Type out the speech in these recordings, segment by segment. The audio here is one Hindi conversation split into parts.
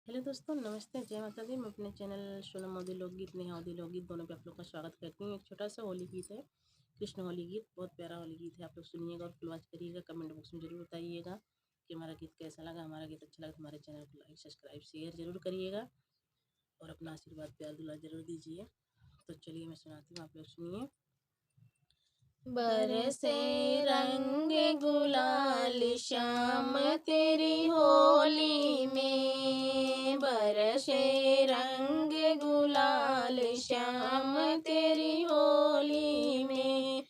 हेलो दोस्तों, नमस्ते, जय माता दी। मैं अपने चैनल सोनम मोदी लोकगीत, नेहा मोदी लोकगीत दोनों पे आप लोग का स्वागत करती हूँ। एक छोटा सा होली गीत है, कृष्ण होली गीत, बहुत प्यारा होली गीत है। आप लोग सुनिएगा और फुल वॉच करिएगा। कमेंट बॉक्स में जरूर बताइएगा कि हमारा गीत कैसा लगा। हमारा गीत अच्छा लगा तो हमारे चैनल को लाइक, सब्सक्राइब, शेयर जरूर करिएगा और अपना आशीर्वाद प्यार दुलार जरूर दीजिए। तो चलिए मैं सुनाती हूँ, आप लोग सुनिए। बरसे रंग गुलाल श्याम तेरी होली में, बरसे रंग गुलाल श्याम तेरी होली में।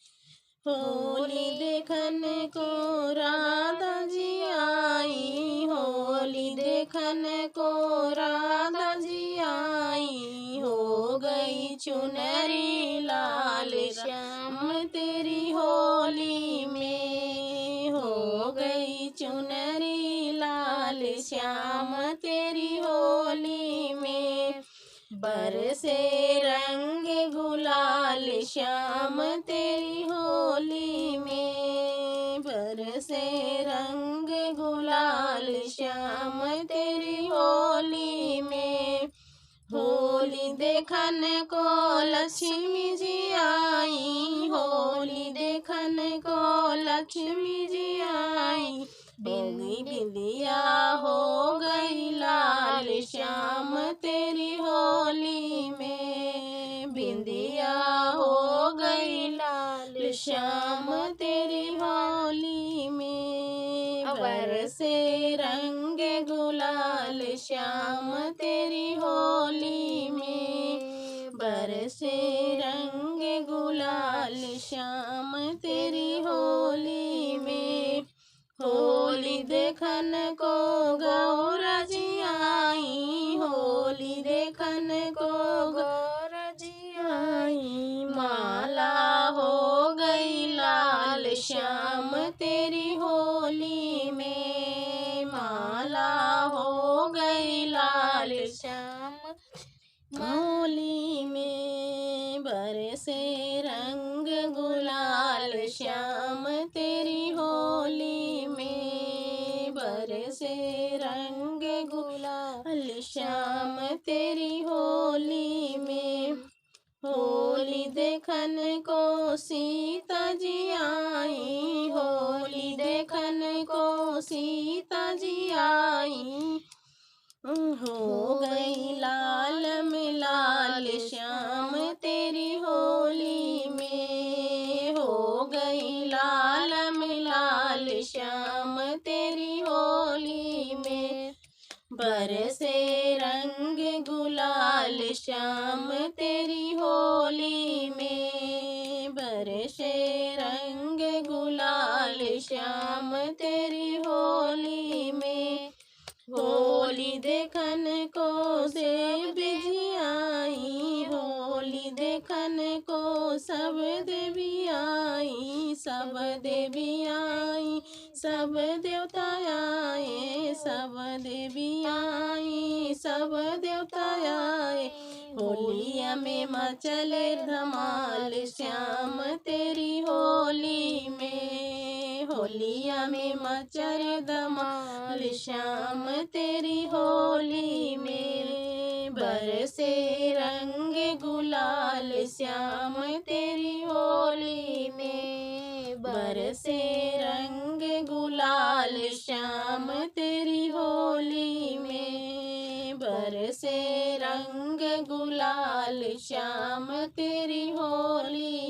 होली देखन को राधा जी आई, होली देखन को राधा जी आई। हो गई चुनरी लाल श्याम तेरी होली में, हो गई चुनरी लाल श्याम तेरी होली में। बरसे रंग गुलाल श्याम तेरी होली में, बरसे रंग गुलाल श्याम तेरी होली में। होली देखन को लक्ष्मी जी आई, होली देखन को लक्ष्मी जी आई। बिंदी बिंदिया हो गई लाल श्याम तेरी होली में, बिंदिया हो गई लाल श्याम तेरी होली में। बरसे रंग गुलाल श्याम तेरी होली में, बरसे रंग गुलाल श्याम तेरी होली में। होली देखन को गौरा जी आई, होली देखन को गौरा जी आई। माला हो गई लाल श्याम तेरी होली में, माला हो गई लाल श्याम होली में। बरसे रंग गुलाल श्याम तेरी होली में, बरसे रंग गुलाल श्याम तेरी होली में। होली देखन को सीता जी आई, होली देखन को सीता जी आई। हो गई लाल में लाल श्याम तेरी होली में, हो गई लाल में लाल श्याम तेरी होली में। बरसे रंग गुलाल श्याम तेरी होली में, बरसे रंग गुलाल श्याम तेरी होली में। होली देखन को देव जी आई, होली देखन को सब देवी आई, सब देवी आई, सब देवता आए, सब देवी आई, सब देवता आए। होलिया में मचले धमाल श्याम तेरी होली में, होलिया में मचले धमाल श्याम तेरी होली में। बरसे रंग गुलाल श्याम तेरी होली में, बरसे रंग गुलाल श्याम तेरी होली में, बरसे रंग गुलाल श्याम तेरी होली